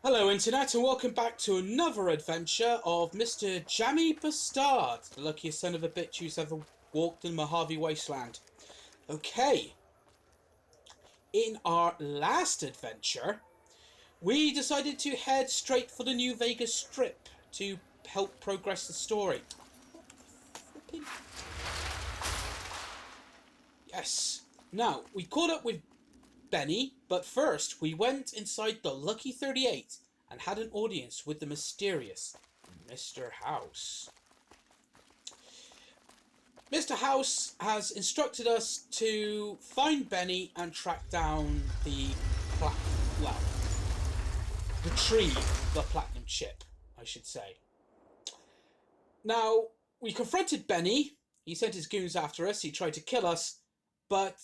Hello Internet and welcome back to another adventure of Mr. Jammy B'stard, the luckiest son of a bitch who's ever walked in Mojave Wasteland. Okay, in our last adventure, we decided to head straight for the New Vegas Strip to help progress the story. Yes. Now, we caught up with Benny, but first we went inside the Lucky 38 and had an audience with the mysterious Mr. House. Mr. House has instructed us to find Benny and track down retrieve the platinum chip, I should say. Now, we confronted Benny. He sent his goons after us. He tried to kill us, but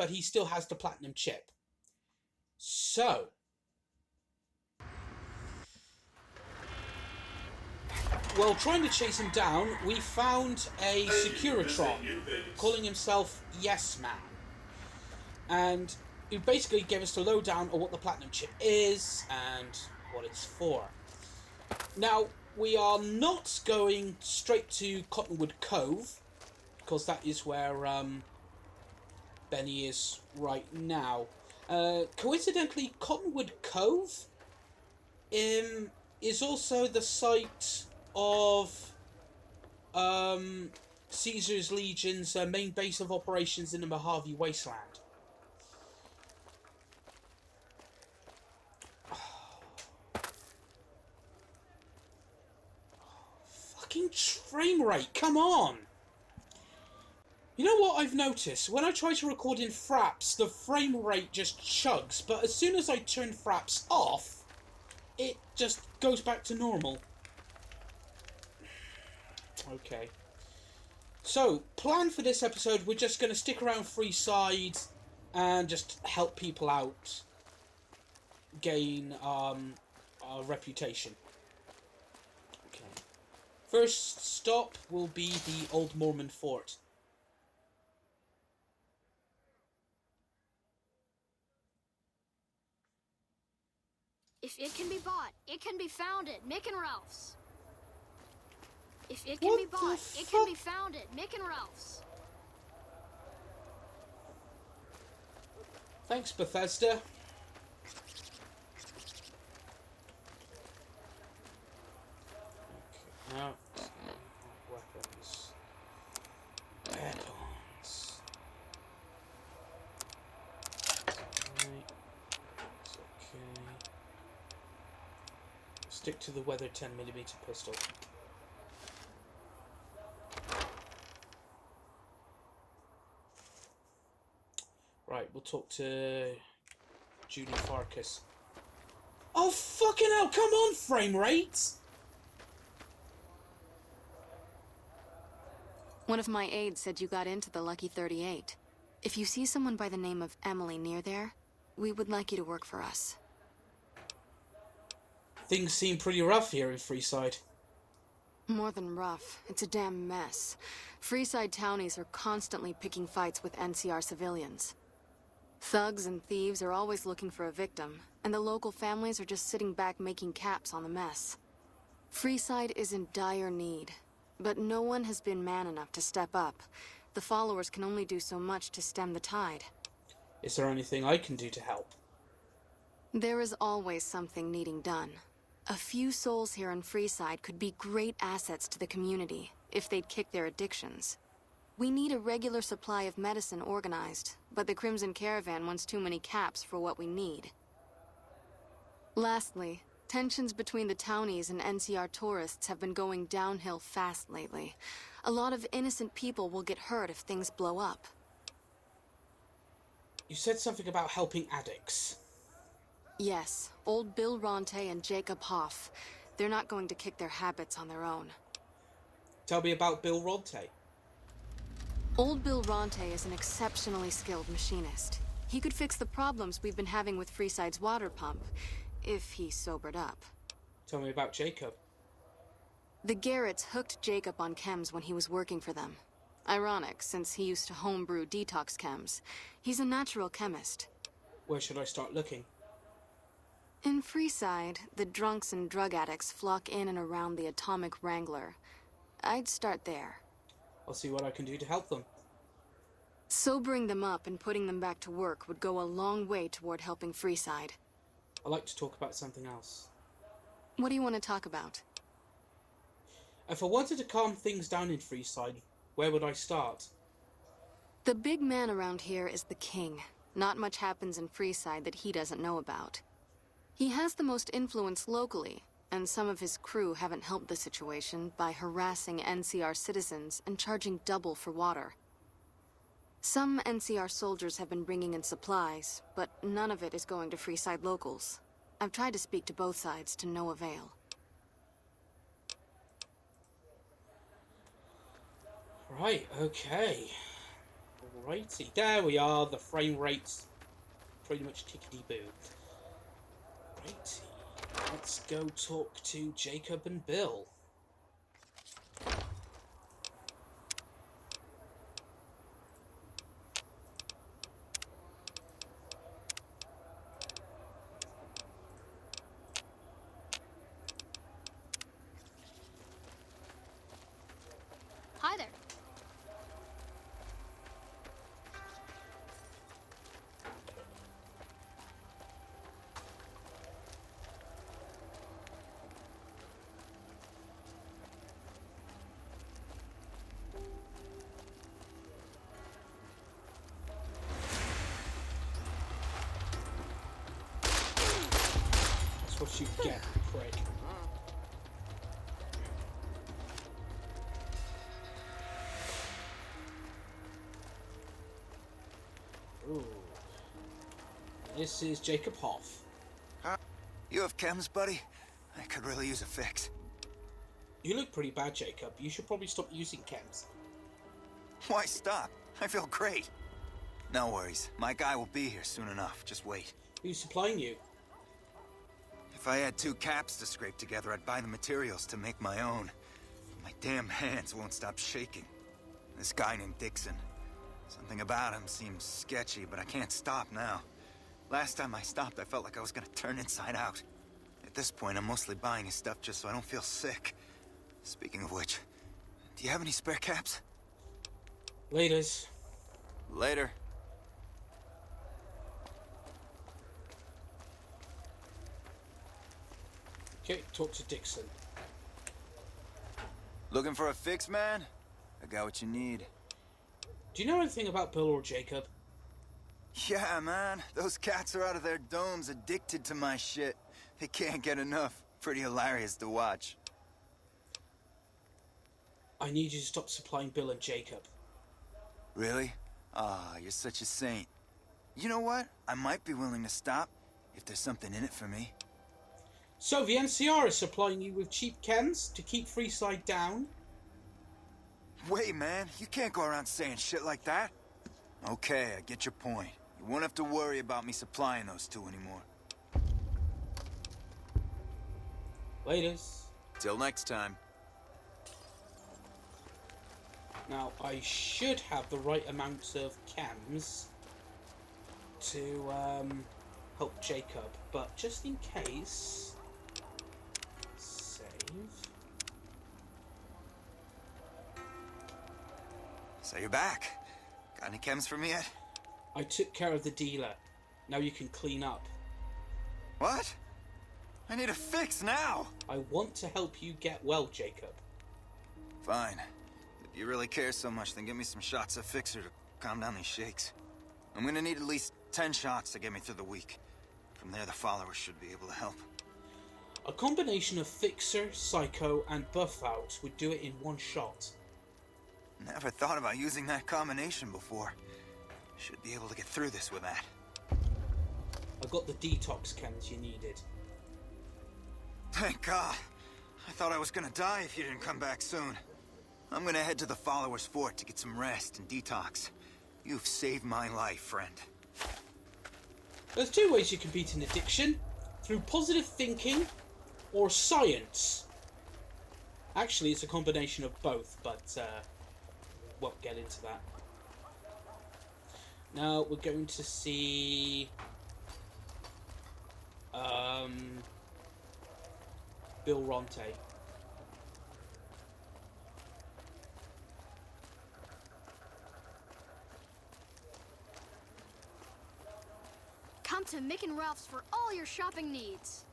he still has the platinum chip. So, while trying to chase him down, we found a Securitron calling himself Yes Man, and he basically gave us the lowdown on what the platinum chip is and what it's for. Now, we are not going straight to Cottonwood Cove, because that is where Benny is right now. Coincidentally, Cottonwood Cove is also the site of Caesar's Legion's main base of operations in the Mojave Wasteland. Fucking frame rate, come on! You know what I've noticed? When I try to record in fraps, the frame rate just chugs, but as soon as I turn fraps off, it just goes back to normal. Okay. So, plan for this episode, we're just going to stick around Freeside and just help people out, gain our reputation. Okay. First stop will be the Old Mormon Fort. If it can be bought, it can be found at Mick and Ralph's. If it can be bought, it can be found at Mick and Ralph's. Thanks, Bethesda. Okay, now weapons. Weapons. Right. It's okay. Stick to the weather 10mm pistol. Right, we'll talk to Judy Farkas. Oh, fucking hell, come on, frame rates! One of my aides said you got into the Lucky 38. If you see someone by the name of Emily near there, we would like you to work for us. Things seem pretty rough here in Freeside. More than rough, it's a damn mess. Freeside townies are constantly picking fights with NCR civilians. Thugs and thieves are always looking for a victim, and the local families are just sitting back making caps on the mess. Freeside is in dire need, but no one has been man enough to step up. The followers can only do so much to stem the tide. Is there anything I can do to help? There is always something needing done. A few souls here in Freeside could be great assets to the community if they'd kick their addictions. We need a regular supply of medicine organized, but the Crimson Caravan wants too many caps for what we need. Lastly, tensions between the townies and NCR tourists have been going downhill fast lately. A lot of innocent people will get hurt if things blow up. You said something about helping addicts. Yes, old Bill Ronte and Jacob Hoff. They're not going to kick their habits on their own. Tell me about Bill Ronte. Old Bill Ronte is an exceptionally skilled machinist. He could fix the problems we've been having with Freeside's water pump, if he sobered up. Tell me about Jacob. The Garretts hooked Jacob on chems when he was working for them. Ironic, since he used to homebrew detox chems. He's a natural chemist. Where should I start looking? In Freeside, the drunks and drug addicts flock in and around the Atomic Wrangler. I'd start there. I'll see what I can do to help them. Sobering them up and putting them back to work would go a long way toward helping Freeside. I'd like to talk about something else. What do you want to talk about? If I wanted to calm things down in Freeside, where would I start? The big man around here is the king. Not much happens in Freeside that he doesn't know about. He has the most influence locally, and some of his crew haven't helped the situation by harassing NCR citizens and charging double for water. Some NCR soldiers have been bringing in supplies, but none of it is going to Freeside locals. I've tried to speak to both sides to no avail. Right, okay. Alrighty, there we are. The frame rate's pretty much tickety-boo. Righty, let's go talk to Jacob and Bill. Hi there. That's what you get, prick. Ooh. This is Jacob Hoff. You have chems, buddy? I could really use a fix. You look pretty bad, Jacob. You should probably stop using chems. Why stop? I feel great. No worries. My guy will be here soon enough. Just wait. Who's supplying you? If I had 2 caps to scrape together, I'd buy the materials to make my own. My damn hands won't stop shaking. This guy named Dixon. Something about him seems sketchy, but I can't stop now. Last time I stopped, I felt like I was gonna turn inside out. At this point, I'm mostly buying his stuff just so I don't feel sick. Speaking of which, do you have any spare caps? Laters. Later. Okay, talk to Dixon. Looking for a fix, man? I got what you need. Do you know anything about Bill or Jacob? Yeah, man. Those cats are out of their domes addicted to my shit. They can't get enough. Pretty hilarious to watch. I need you to stop supplying Bill and Jacob. Really? Ah, you're such a saint. You know what? I might be willing to stop if there's something in it for me. So the NCR is supplying you with cheap chems to keep Freeside down? Wait, man. You can't go around saying shit like that. Okay, I get your point. You won't have to worry about me supplying those 2 anymore. Laters. Till next time. Now, I should have the right amount of chems to help Jacob, but just in case... Save. So you're back. Got any chems for me yet? I took care of the dealer. Now you can clean up. What? I need a fix now! I want to help you get well, Jacob. Fine. If you really care so much, then give me some shots of Fixer to calm down these shakes. I'm gonna need at least 10 shots to get me through the week. From there, the followers should be able to help. A combination of Fixer, Psycho, and Buff Out would do it in one shot. Never thought about using that combination before. Should be able to get through this with that. I got the detox chems you needed. Thank God. I thought I was gonna die if you didn't come back soon. I'm gonna head to the followers' fort to get some rest and detox. You've saved my life, friend. There's 2 ways you can beat an addiction. Through positive thinking or science. Actually, it's a combination of both, but won't get into that. Now, we're going to see... Bill Ronte. Come to Mick and Ralph's for all your shopping needs.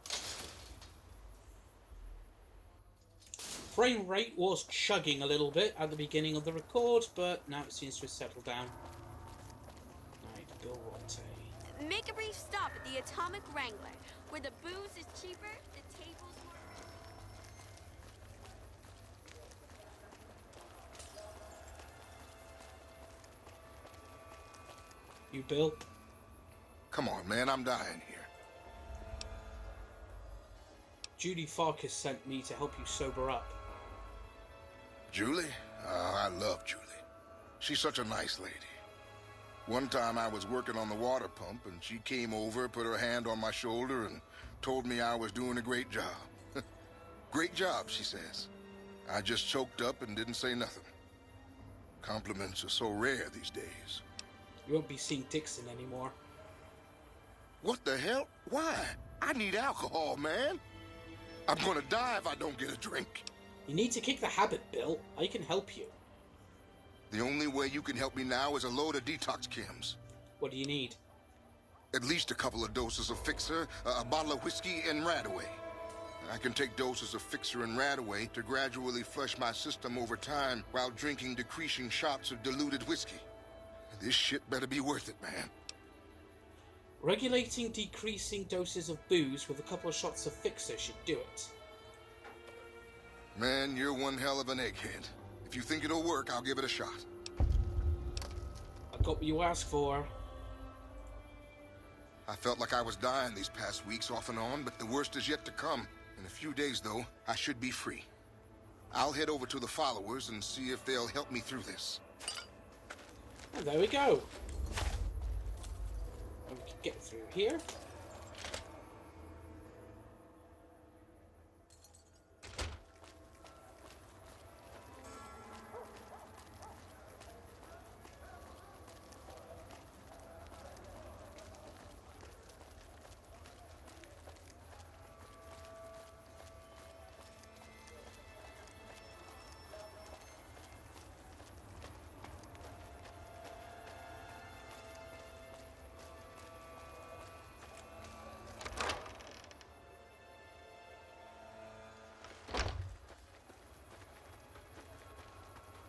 Frame rate was chugging a little bit at the beginning of the record, but now it seems to have settled down. Right, Bill Ronte. Make a brief stop at the Atomic Wrangler, where the booze is cheaper, the tables more... You, Bill? Come on, man, I'm dying here. Judy Farkas sent me to help you sober up. Julie? I love Julie. She's such a nice lady. One time I was working on the water pump, and she came over, put her hand on my shoulder, and told me I was doing a great job. Great job, she says. I just choked up and didn't say nothing. Compliments are so rare these days. You won't be seeing Dixon anymore. What the hell? Why? I need alcohol, man. I'm gonna die if I don't get a drink. You need to kick the habit, Bill. I can help you. The only way you can help me now is a load of detox chems. What do you need? At least a couple of doses of Fixer, a bottle of whiskey, and Radaway. I can take doses of Fixer and Radaway to gradually flush my system over time while drinking decreasing shots of diluted whiskey. This shit better be worth it, man. Regulating decreasing doses of booze with a couple of shots of Fixer should do it. Man, you're one hell of an egghead. If you think it'll work, I'll give it a shot. I got what you asked for. I felt like I was dying these past weeks off and on, but the worst is yet to come. In a few days, though, I should be free. I'll head over to the followers and see if they'll help me through this. And there we go. And we can get through here.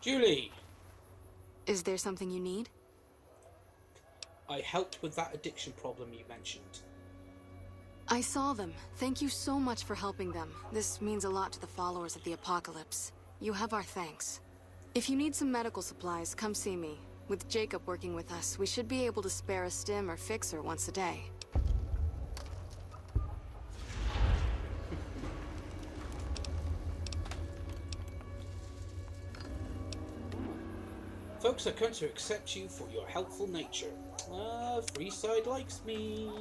Julie! Is there something you need? I helped with that addiction problem you mentioned. I saw them. Thank you so much for helping them. This means a lot to the followers of the apocalypse. You have our thanks. If you need some medical supplies, come see me. With Jacob working with us, we should be able to spare a stim or fixer once a day. Folks, I come to accept you for your helpful nature. Freeside likes me.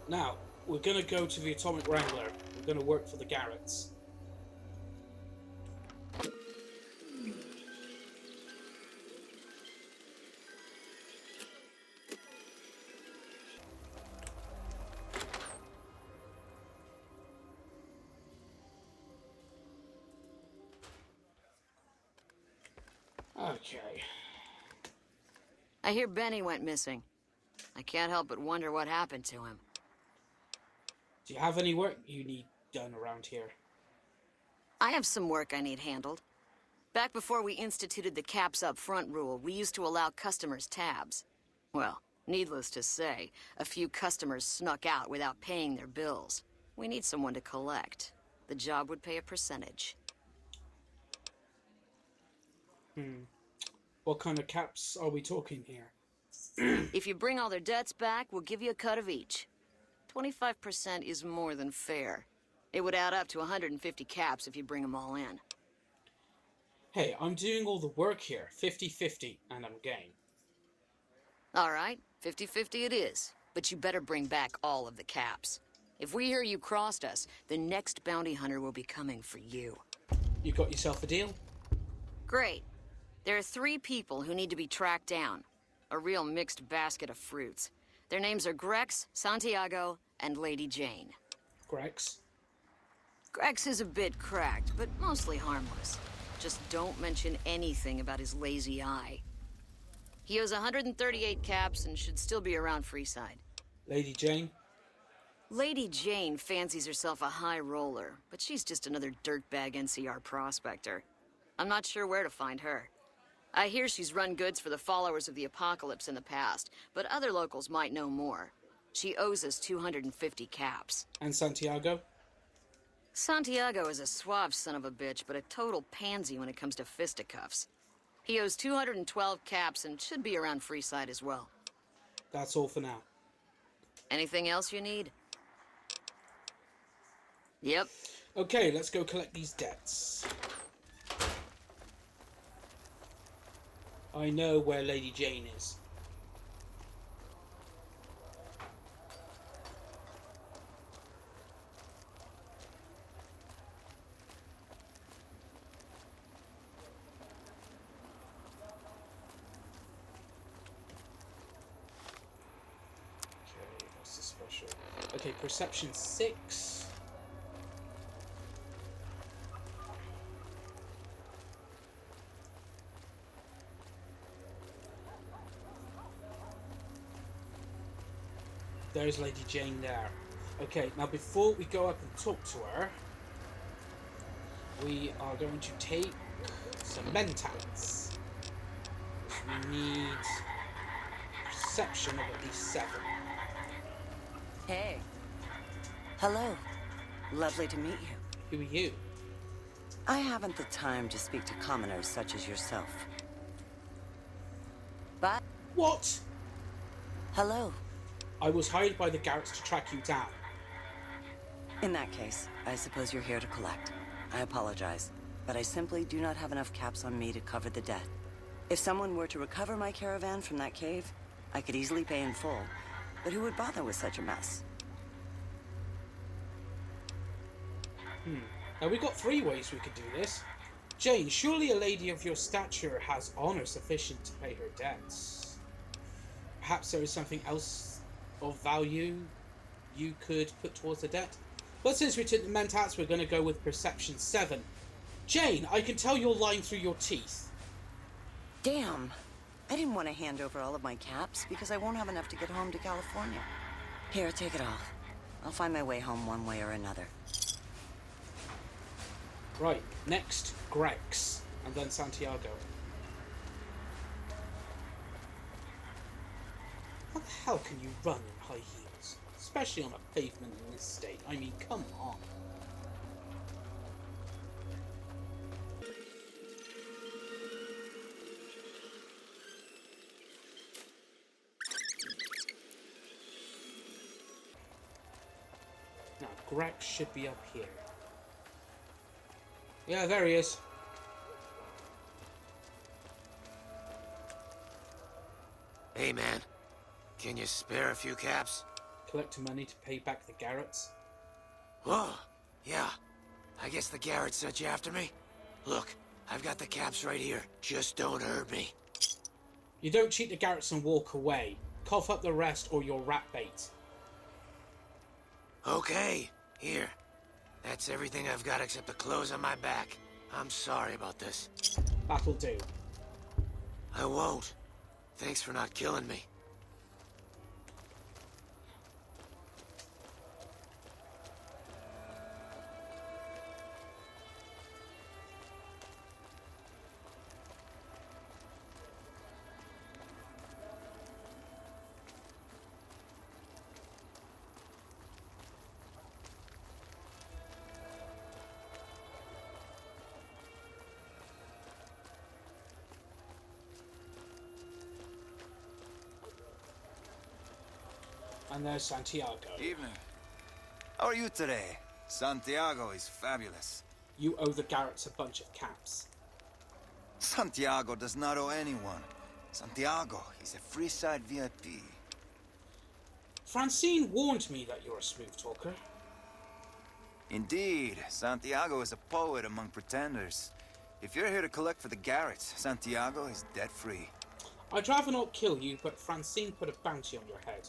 Now, we're gonna go to the Atomic Wrangler. We're gonna work for the Garretts. Okay. I hear Benny went missing. I can't help but wonder what happened to him. Do you have any work you need done around here? I have some work I need handled. Back before we instituted the caps up front rule, we used to allow customers tabs. Well, needless to say, a few customers snuck out without paying their bills. We need someone to collect. The job would pay a percentage. What kind of caps are we talking here? If you bring all their debts back, we'll give you a cut of each. 25% is more than fair. It would add up to 150 caps if you bring them all in. Hey, I'm doing all the work here. 50-50, and I'm game. All right, 50-50 it is. But you better bring back all of the caps. If we hear you crossed us, the next bounty hunter will be coming for you. You got yourself a deal? Great. There are 3 people who need to be tracked down. A real mixed basket of fruits. Their names are Grex, Santiago, and Lady Jane. Grex. Grex is a bit cracked, but mostly harmless. Just don't mention anything about his lazy eye. He owes 138 caps and should still be around Freeside. Lady Jane. Lady Jane fancies herself a high roller, but she's just another dirtbag NCR prospector. I'm not sure where to find her. I hear she's run goods for the followers of the apocalypse in the past, but other locals might know more. She owes us 250 caps. And Santiago? Santiago is a suave son of a bitch, but a total pansy when it comes to fisticuffs. He owes 212 caps and should be around Freeside as well. That's all for now. Anything else you need? Yep. Okay, let's go collect these debts. I know where Lady Jane is. Okay, what's the special? Okay, perception 6. There's Lady Jane there. Okay, now before we go up and talk to her, we are going to take some mentats. We need perception of at least 7. Hey. Hello. Lovely to meet you. Who are you? I haven't the time to speak to commoners such as yourself. But... What? Hello. I was hired by the Garretts to track you down. In that case, I suppose you're here to collect. I apologize, but I simply do not have enough caps on me to cover the debt. If someone were to recover my caravan from that cave, I could easily pay in full. But who would bother with such a mess? Now we've got 3 ways we could do this. Jane, surely a lady of your stature has honor sufficient to pay her debts. Perhaps there is something else of value you could put towards the debt. But since we took the mentats, we're going to go with perception 7. Jane, I can tell you're lying through your teeth. Damn. I didn't want to hand over all of my caps because I won't have enough to get home to California. Here, take it all. I'll find my way home one way or another. Right, next, Grex, and then Santiago. How the hell can you run in high heels? Especially on a pavement in this state. I mean, come on. Now, Grex should be up here. Yeah, there he is. Hey, man. Can you spare a few caps? Collect money to pay back the Garretts. Whoa, yeah. I guess the Garretts sent you after me? Look, I've got the caps right here. Just don't hurt me. You don't cheat the Garretts and walk away. Cough up the rest or you're rat bait. Okay, here. That's everything I've got except the clothes on my back. I'm sorry about this. That'll do. I won't. Thanks for not killing me. And there's Santiago. Evening. How are you today? Santiago is fabulous. You owe the Garretts a bunch of caps. Santiago does not owe anyone. Santiago is a Freeside VIP. Francine warned me that you're a smooth talker. Indeed, Santiago is a poet among pretenders. If you're here to collect for the Garretts, Santiago is debt-free. I'd rather not kill you, but Francine put a bounty on your head.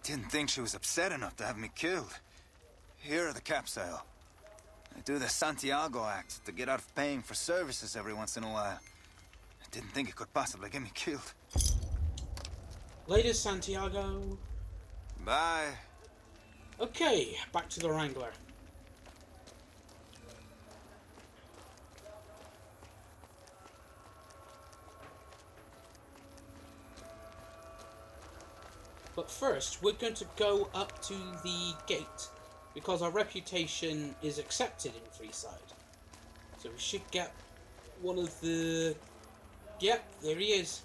didn't think she was upset enough to have me killed. Here are the caps I owe. I do the Santiago Act to get out of paying for services every once in a while. I didn't think it could possibly get me killed. Later, Santiago. Bye. Okay, back to the Wrangler. But first, we're going to go up to the gate, because our reputation is accepted in Freeside. So we should get one of the... Yep, there he is.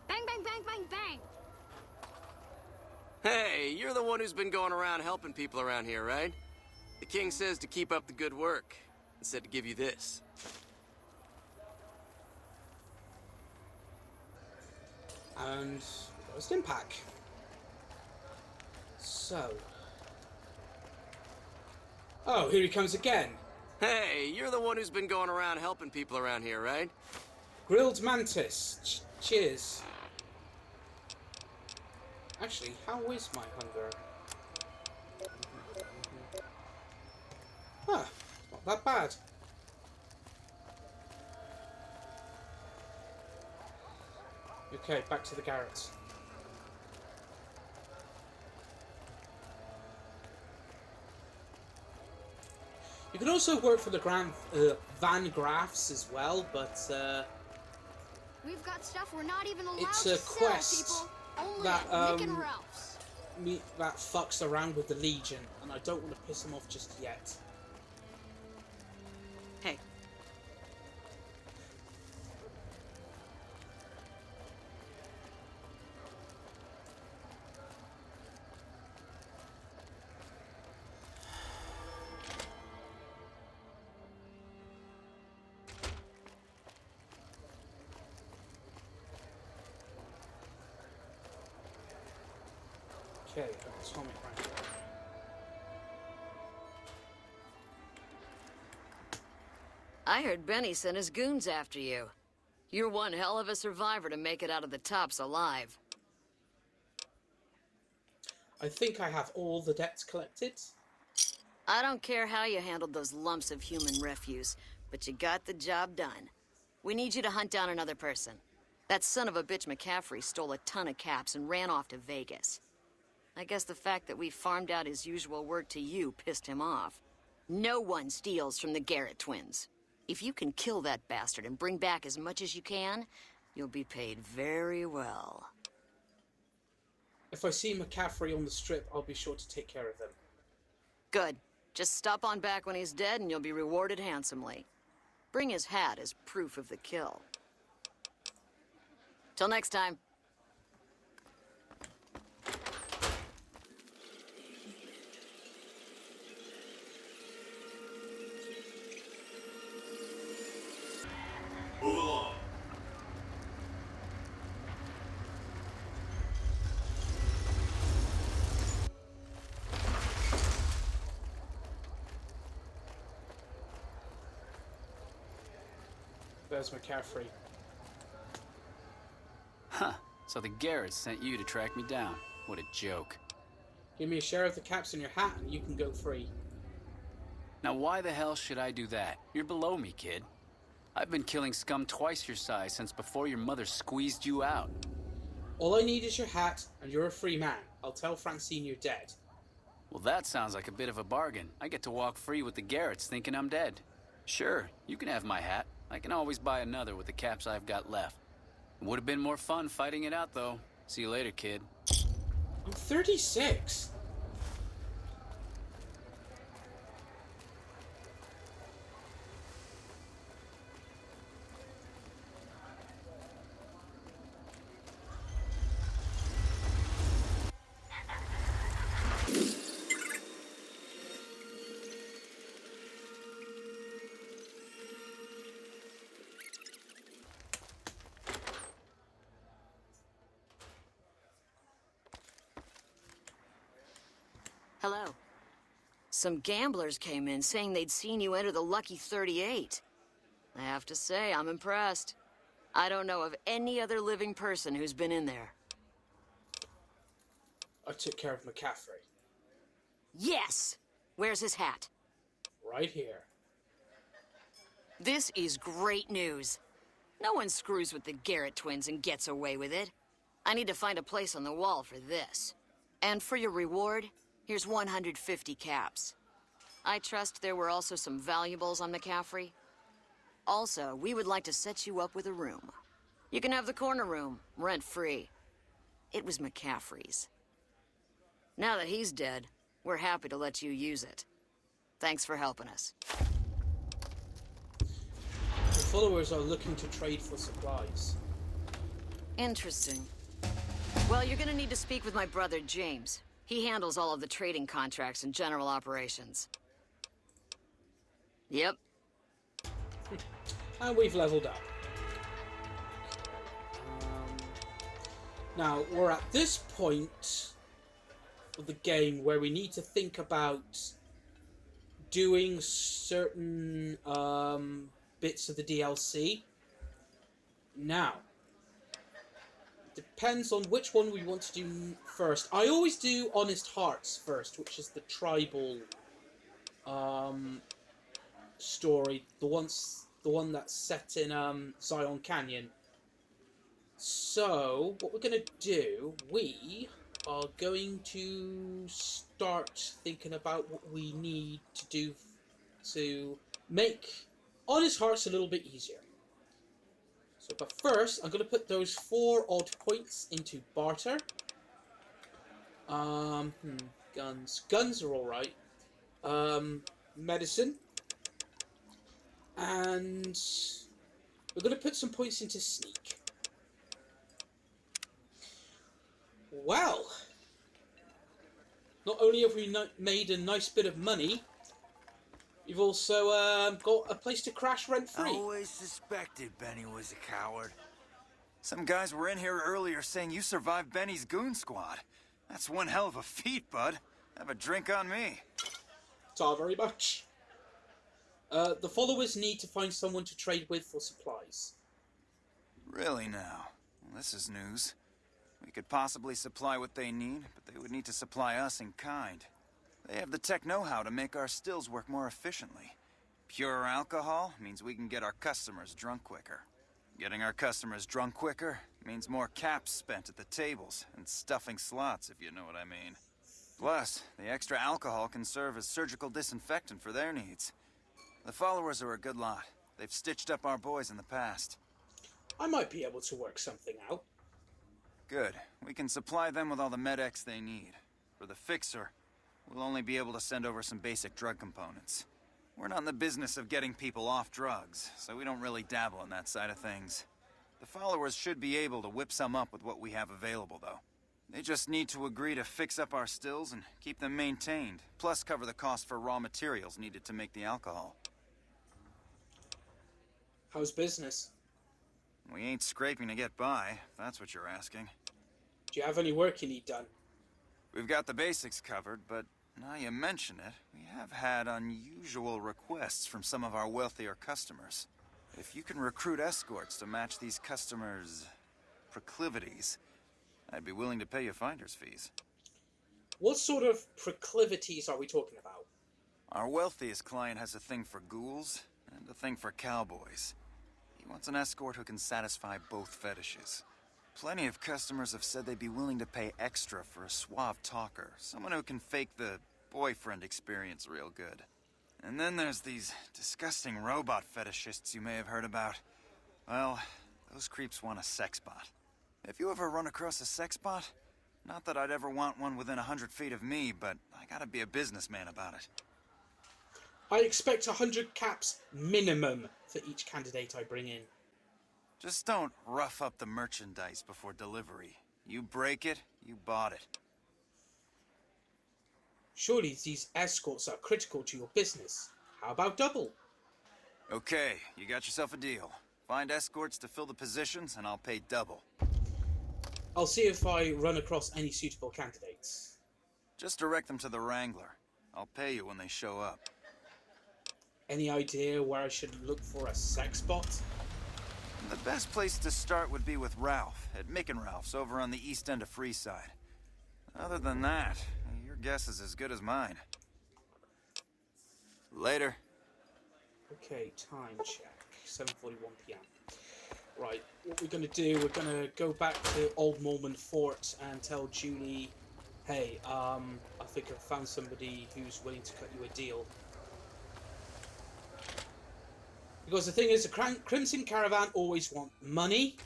Bang, bang, bang, bang, bang. Hey, you're the one who's been going around helping people around here, right? The king says to keep up the good work, and said to give you this. And that was an impact. So. Oh, here he comes again. Hey, you're the one who's been going around helping people around here, right? Grilled mantis. Cheers. Actually, how is my hunger? Huh, not that bad. Okay, back to the garrets. You can also work for the Van Graffs as well, but We've got stuff we're not even allowed it's to a sell, quest people. Only that at Mick and Ralph's. that fucks around with the Legion, and I don't want to piss them off just yet. Hey. Okay, Atomic Wrangler. I heard Benny sent his goons after you. You're one hell of a survivor to make it out of the tops alive. I think I have all the debts collected. I don't care how you handled those lumps of human refuse, but you got the job done. We need you to hunt down another person. That son of a bitch McCaffrey stole a ton of caps and ran off to Vegas. I guess the fact that we farmed out his usual work to you pissed him off. No one steals from the Garrett twins. If you can kill that bastard and bring back as much as you can, you'll be paid very well. If I see McCaffrey on the strip, I'll be sure to take care of him. Good. Just stop on back when he's dead and you'll be rewarded handsomely. Bring his hat as proof of the kill. Till next time. Move along. There's McCaffrey. Huh. So the Garretts sent you to track me down. What a joke. Give me a share of the caps in your hat and you can go free. Now why the hell should I do that? You're below me, kid. I've been killing scum twice your size since before your mother squeezed you out. All I need is your hat and you're a free man. I'll tell Francine you're dead. Well, that sounds like a bit of a bargain. I get to walk free with the Garretts thinking I'm dead. Sure, you can have my hat. I can always buy another with the caps I've got left. It would have been more fun fighting it out, though. See you later, kid. I'm 36. Hello. Some gamblers came in saying they'd seen you enter the Lucky 38. I have to say, I'm impressed. I don't know of any other living person who's been in there. I took care of McCaffrey. Yes! Where's his hat? Right here. This is great news. No one screws with the Garrett twins and gets away with it. I need to find a place on the wall for this. And for your reward, here's 150 caps. I trust there were also some valuables on McCaffrey. Also, we would like to set you up with a room. You can have the corner room, rent-free. It was McCaffrey's. Now that he's dead, we're happy to let you use it. Thanks for helping us. The followers are looking to trade for supplies. Interesting. Well, you're gonna need to speak with my brother, James. He handles all of the trading contracts and general operations. Yep. And we've leveled up. Now, we're at this point of the game where we need to think about doing certain bits of the DLC. Now, depends on which one we want to do first. I always do Honest Hearts first, which is the tribal story, the one that's set in Zion Canyon. So, what we're going to do, we are going to start thinking about what we need to do to make Honest Hearts a little bit easier. So, but first, I'm going to put those 4 odd points into barter. Guns. Guns are alright. Medicine. And we're going to put some points into sneak. Well, not only have we made a nice bit of money, you've also got a place to crash rent-free. I always suspected Benny was a coward. Some guys were in here earlier saying you survived Benny's goon squad. That's one hell of a feat, bud. Have a drink on me. Ta very much. The followers need to find someone to trade with for supplies. Really now? Well, this is news. We could possibly supply what they need, but they would need to supply us in kind. They have the tech know-how to make our stills work more efficiently. Pure alcohol means we can get our customers drunk quicker. Getting our customers drunk quicker means more caps spent at the tables and stuffing slots, if you know what I mean. Plus, the extra alcohol can serve as surgical disinfectant for their needs. The followers are a good lot. They've stitched up our boys in the past. I might be able to work something out. Good. We can supply them with all the med-X they need. For the fixer, we'll only be able to send over some basic drug components. We're not in the business of getting people off drugs, so we don't really dabble in that side of things. The followers should be able to whip some up with what we have available, though. They just need to agree to fix up our stills and keep them maintained, plus cover the cost for raw materials needed to make the alcohol. How's business? We ain't scraping to get by, if that's what you're asking. Do you have any work you need done? We've got the basics covered, but now you mention it, we have had unusual requests from some of our wealthier customers. If you can recruit escorts to match these customers' proclivities, I'd be willing to pay you finder's fees. What sort of proclivities are we talking about? Our wealthiest client has a thing for ghouls and a thing for cowboys. He wants an escort who can satisfy both fetishes. Plenty of customers have said they'd be willing to pay extra for a suave talker, someone who can fake the boyfriend experience real good. And then there's these disgusting robot fetishists you may have heard about. Well, those creeps want a sex bot. If you ever run across a sex bot, not that I'd ever want one within 100 feet of me, but I gotta be a businessman about it. I expect 100 caps minimum for each candidate I bring in. Just don't rough up the merchandise before delivery. You break it, you bought it. Surely these escorts are critical to your business. How about double? Okay, you got yourself a deal. Find escorts to fill the positions, and I'll pay double. I'll see if I run across any suitable candidates. Just direct them to the Wrangler. I'll pay you when they show up. Any idea where I should look for a sex bot? The best place to start would be with Ralph, at Mick and Ralph's over on the east end of Freeside. Other than that, your guess is as good as mine. Later. Okay, time check. 7:41 p.m. Right, what we're going to do, we're going to go back to Old Mormon Fort and tell Julie, hey, I think I found somebody who's willing to cut you a deal. Because the thing is, the Crimson Caravan always want money.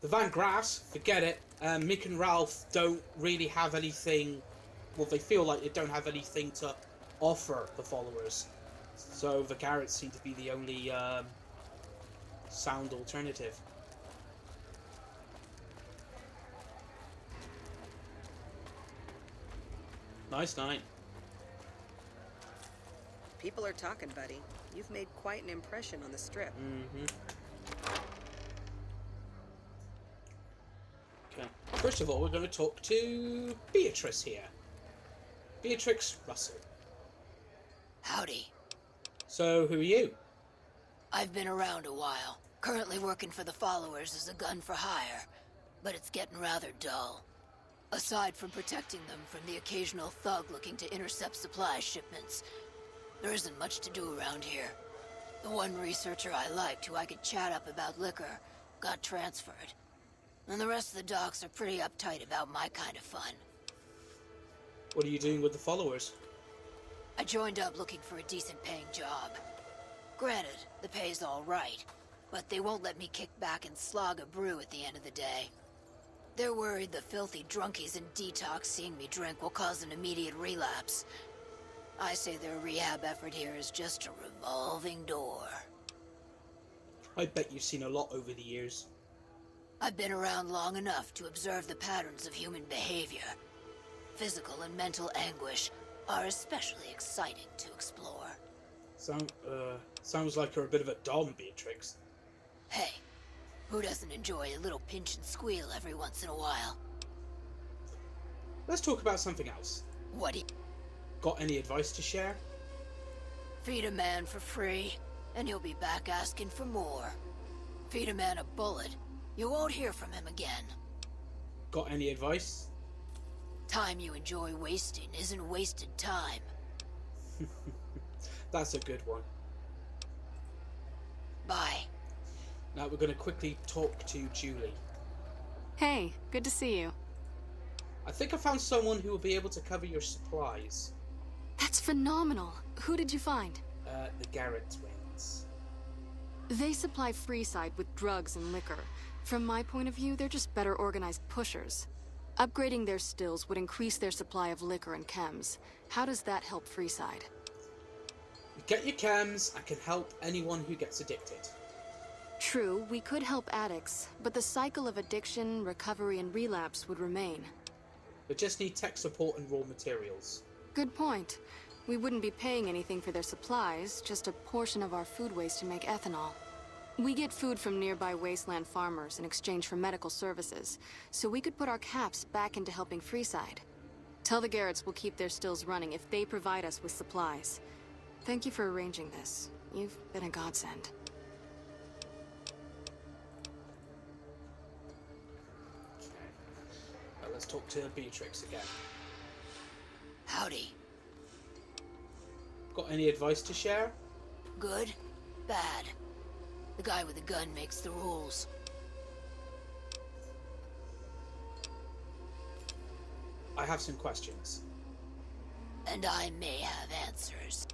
The Van Graffs, forget it. Mick and Ralph don't really have anything. Well, they feel like they don't have anything to offer the followers. So the Garretts seem to be the only sound alternative. Nice night. People are talking, buddy. You've made quite an impression on the strip. Okay. First of all, we're going to talk to Beatrice here. Beatrix Russell. Howdy. So, who are you? I've been around a while. Currently working for the followers as a gun for hire. But it's getting rather dull. Aside from protecting them from the occasional thug looking to intercept supply shipments, there isn't much to do around here. The one researcher I liked, who I could chat up about liquor, got transferred. And the rest of the docs are pretty uptight about my kind of fun. What are you doing with the followers? I joined up looking for a decent paying job. Granted, the pay's all right, but they won't let me kick back and slog a brew at the end of the day. They're worried the filthy drunkies in detox seeing me drink will cause an immediate relapse. I say their rehab effort here is just a revolving door. I bet you've seen a lot over the years. I've been around long enough to observe the patterns of human behavior. Physical and mental anguish are especially exciting to explore. Sounds like you're a bit of a dom, Beatrix. Hey, who doesn't enjoy a little pinch and squeal every once in a while? Let's talk about something else. What do you... Got any advice to share? Feed a man for free, and he'll be back asking for more. Feed a man a bullet, you won't hear from him again. Got any advice? Time you enjoy wasting isn't wasted time. That's a good one. Bye. Now we're going to quickly talk to Julie. Hey, good to see you. I think I found someone who will be able to cover your supplies. That's phenomenal. Who did you find? The Garrett twins. They supply Freeside with drugs and liquor. From my point of view, they're just better organized pushers. Upgrading their stills would increase their supply of liquor and chems. How does that help Freeside? Get your chems, I can help anyone who gets addicted. True, we could help addicts, but the cycle of addiction, recovery, and relapse would remain. They just need tech support and raw materials. Good point. We wouldn't be paying anything for their supplies, just a portion of our food waste to make ethanol. We get food from nearby wasteland farmers in exchange for medical services, so we could put our caps back into helping Freeside. Tell the Garretts we'll keep their stills running if they provide us with supplies. Thank you for arranging this. You've been a godsend. Okay. Let's talk to Beatrix again. Howdy. Got any advice to share? Good? Bad? The guy with the gun makes the rules. I have some questions. And I may have answers.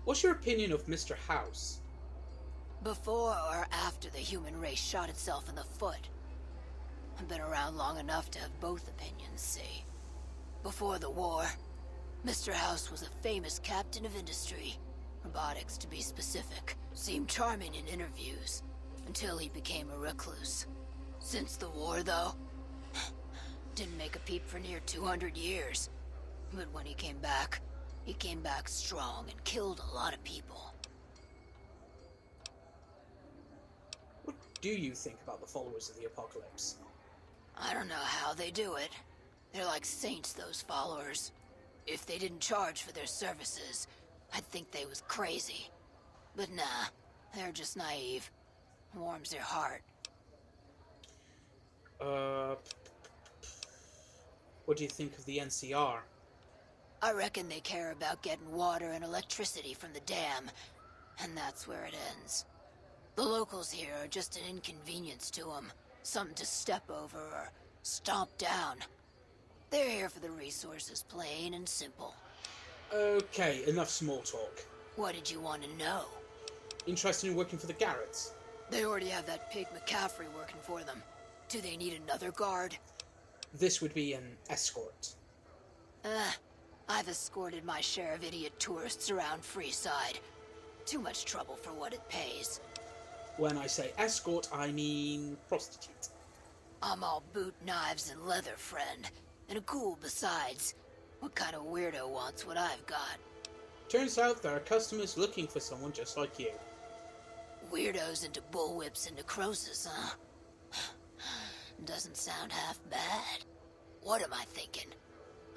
What's your opinion of Mr. House? Before or after the human race shot itself in the foot? I've been around long enough to have both opinions, see? Before the war, Mr. House was a famous captain of industry. Robotics, to be specific. Seemed charming in interviews, until he became a recluse. Since the war, though, didn't make a peep for near 200 years. But when he came back strong and killed a lot of people. What do you think about the followers of the apocalypse? I don't know how they do it. They're like saints, those followers. If they didn't charge for their services, I'd think they was crazy. But nah, They're just naive. Warms their heart. What do you think of the NCR? I reckon they care about getting water and electricity from the dam, and that's where it ends. The locals here are just an inconvenience to them. Something to step over or stomp down. They're here for the resources, plain and simple. Okay, enough small talk. What did you want to know? Interested in working for the Garretts? They already have that pig McCaffrey working for them. Do they need another guard? This would be an escort. I've escorted my share of idiot tourists around Freeside. Too much trouble for what it pays. When I say escort, I mean prostitute. I'm all boot, knives, and leather, friend. And a ghoul besides. What kind of weirdo wants what I've got? Turns out there are customers looking for someone just like you. Weirdos into bullwhips and necrosis, huh? Doesn't sound half bad. What am I thinking?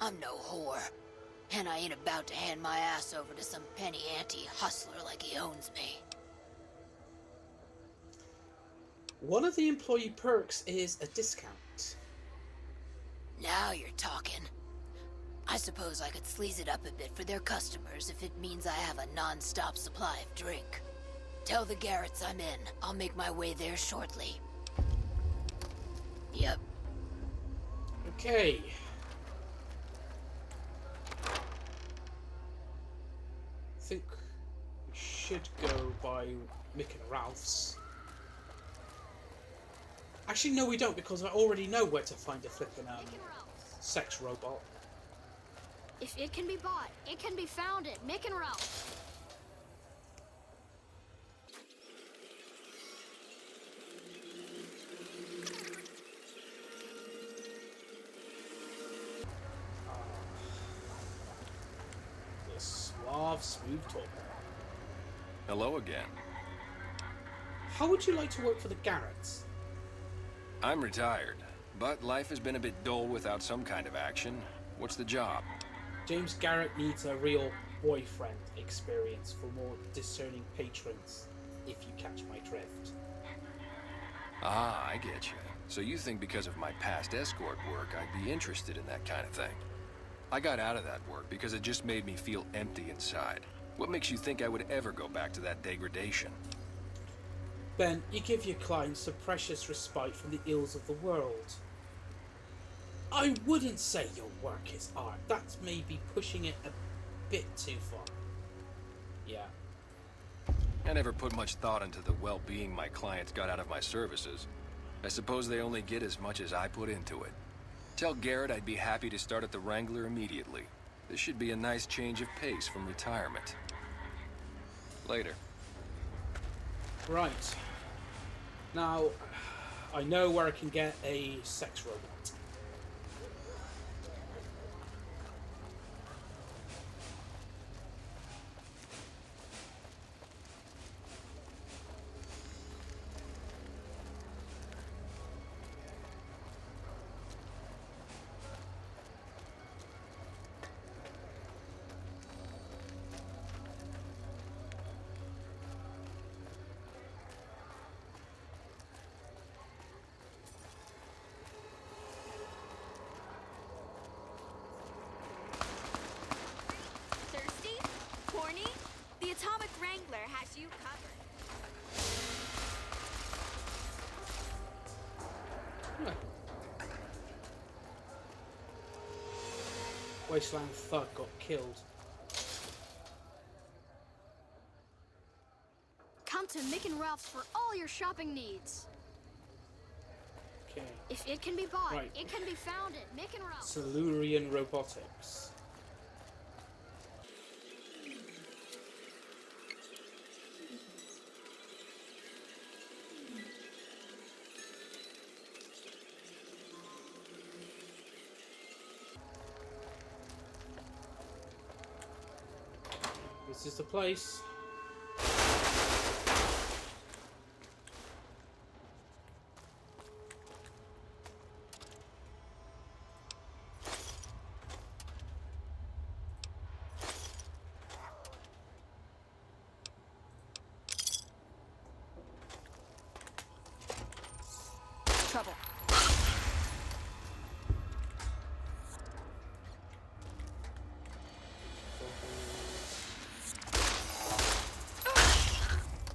I'm no whore. And I ain't about to hand my ass over to some penny ante hustler like he owns me. One of the employee perks is a discount. Now you're talking. I suppose I could sleaze it up a bit for their customers if it means I have a non-stop supply of drink. Tell the Garretts I'm in. I'll make my way there shortly. Yep. Okay. I think we should go by Mick and Ralph's. Actually, no, we don't, because I already know where to find a flippin' sex robot. If it can be bought, it can be found at Mick and Ralph's. The suave, smooth talker. Hello again. How would you like to work for the Garretts? I'm retired, but life has been a bit dull without some kind of action. What's the job? James Garrett needs a real boyfriend experience for more discerning patrons, if you catch my drift. Ah, I get you. So you think because of my past escort work, I'd be interested in that kind of thing. I got out of that work because it just made me feel empty inside. What makes you think I would ever go back to that degradation? Ben, you give your clients a precious respite from the ills of the world. I wouldn't say your work is art. That's maybe pushing it a bit too far. Yeah. I never put much thought into the well-being my clients got out of my services. I suppose they only get as much as I put into it. Tell Garrett I'd be happy to start at the Wrangler immediately. This should be a nice change of pace from retirement. Later. Right. Now, I know where I can get a sex robot. Thirsty? Horny? The Atomic Wrangler has you covered. Wasteland thug got killed. Come to Mick and Ralph's for all your shopping needs. Okay. If it can be bought, Right. it can be found at Mick and Ralph's. Silurian robotics. This is the place. trouble.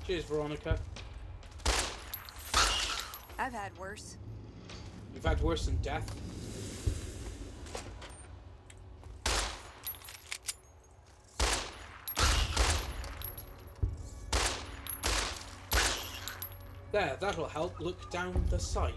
Cheers, Veronica. I've had worse. You've had worse than death. There, that'll help. Look down the sight.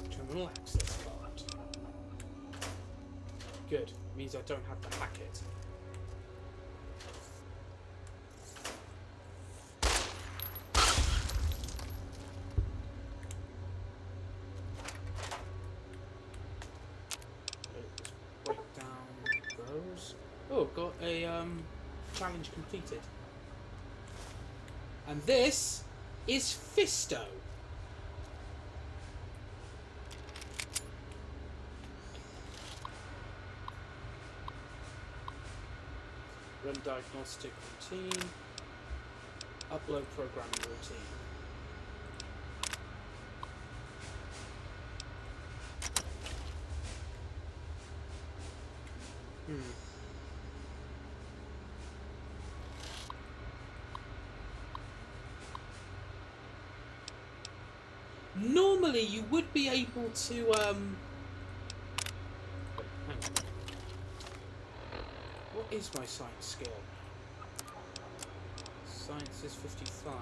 Terminal access card. Good. Means I don't have to hack it. Let's break down those. Oh, got a challenge completed. And this is Fisto. Run diagnostic routine. Upload programming routine. Normally you would be able to hang on. What is my science skill? Science is 55.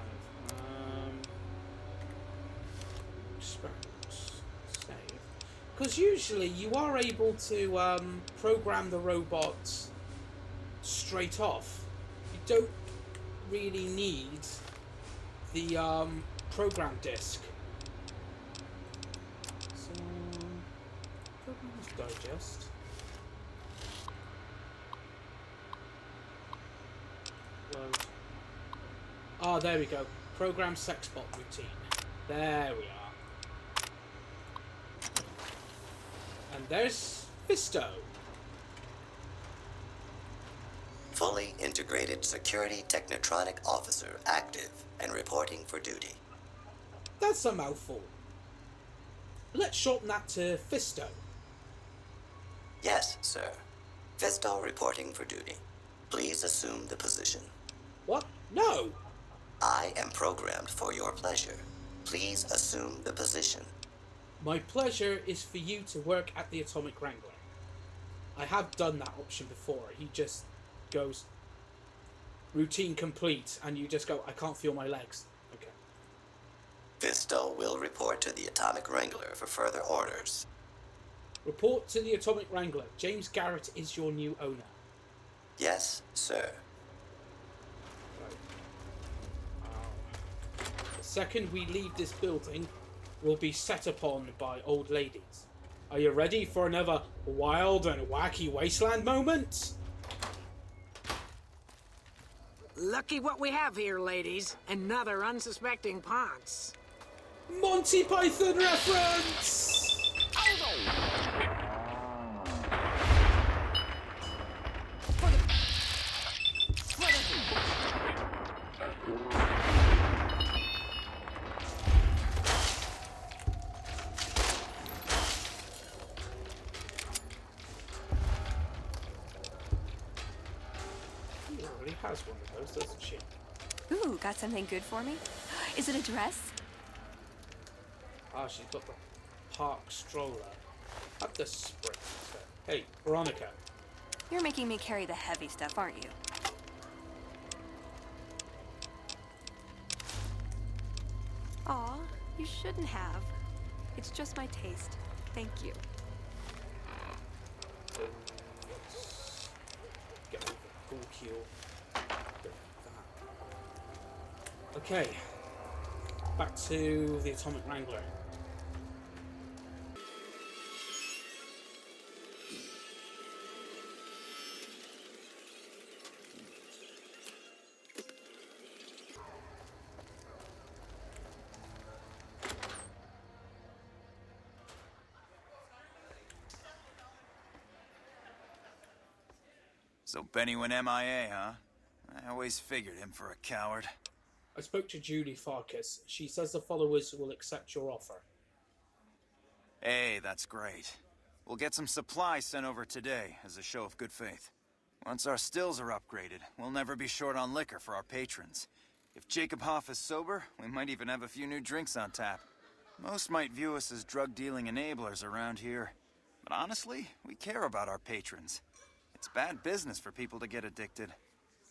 Experiments. Save. Because usually you are able to program the robots straight off. You don't really need the program disk. So, programs digest. Load. Ah, there we go. Program sexbot routine. There we are. And there's Fisto. Fully integrated security technotronic officer, active and reporting for duty. That's a mouthful. Let's shorten that to Fisto. Yes, sir. Fisto reporting for duty. Please assume the position. What? No! I am programmed for your pleasure. Please assume the position. My pleasure is for you to work at the Atomic Wrangler. I have done that option before. He just goes routine complete and you just go, I can't feel my legs. Okay. Fisto will report to the Atomic Wrangler for further orders. Report to the Atomic Wrangler. James Garrett is your new owner. Yes, sir. The second we leave this building, we'll be set upon by old ladies. Are you ready for another wild and wacky wasteland moment? Lucky what we have here, ladies. Another unsuspecting Ponce. Monty Python reference! Has one of those, doesn't she? Ooh, got something good for me? Is it a dress? Ah, she's got the park stroller. Have the spring. Hey, Veronica. You're making me carry the heavy stuff, aren't you? Aw, you shouldn't have. It's just my taste. Thank you. Get over the ghoul kill. Okay. Back to the Atomic Wrangler. So Benny went MIA, huh? I always figured him for a coward. I spoke to Judy Farkas. She says the followers will accept your offer. Hey, that's great. We'll get some supplies sent over today as a show of good faith. Once our stills are upgraded, we'll never be short on liquor for our patrons. If Jacob Hoff is sober, we might even have a few new drinks on tap. Most might view us as drug-dealing enablers around here. But honestly, we care about our patrons. It's bad business for people to get addicted.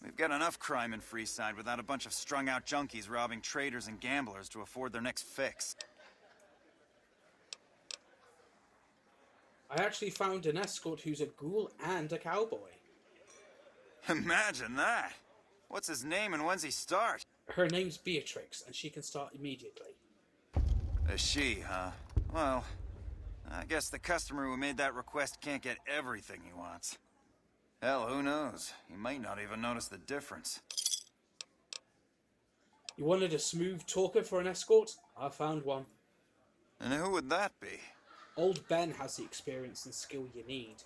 We've got enough crime in Freeside without a bunch of strung-out junkies robbing traders and gamblers to afford their next fix. I actually found an escort who's a ghoul and a cowboy. Imagine that! What's his name and when's he start? Her name's Beatrix, and she can start immediately. A she, huh? Well, I guess the customer who made that request can't get everything he wants. Hell, who knows? He might not even notice the difference. You wanted a smooth talker for an escort? I found one. And who would that be? Old Ben has the experience and skill you need.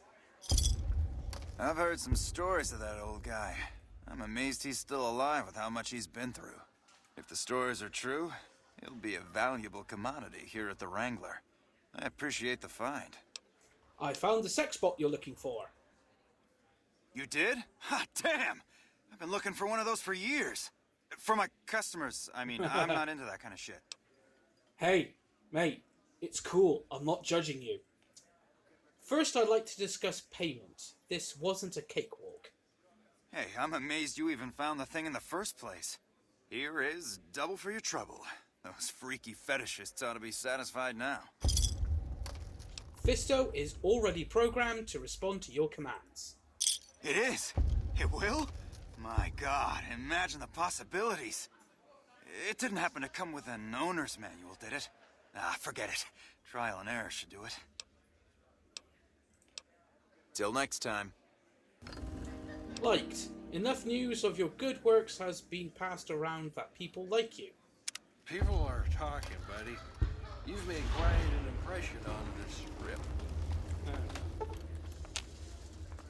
I've heard some stories of that old guy. I'm amazed he's still alive with how much he's been through. If the stories are true, he'll be a valuable commodity here at the Wrangler. I appreciate the find. I found the sex bot you're looking for. You did? Ha, damn! I've been looking for one of those for years. For my customers, I mean, I'm not into that kind of shit. Hey, mate, it's cool. I'm not judging you. First, I'd like to discuss payment. This wasn't a cakewalk. Hey, I'm amazed you even found the thing in the first place. Here is double for your trouble. Those freaky fetishists ought to be satisfied now. Fisto is already programmed to respond to your commands. It is? It will? My God, imagine the possibilities. It didn't happen to come with an owner's manual, did it? Ah, forget it. Trial and error should do it. Till next time. Liked. Enough news of your good works has been passed around that people like you. People are talking, buddy. You've made quite an impression on this strip.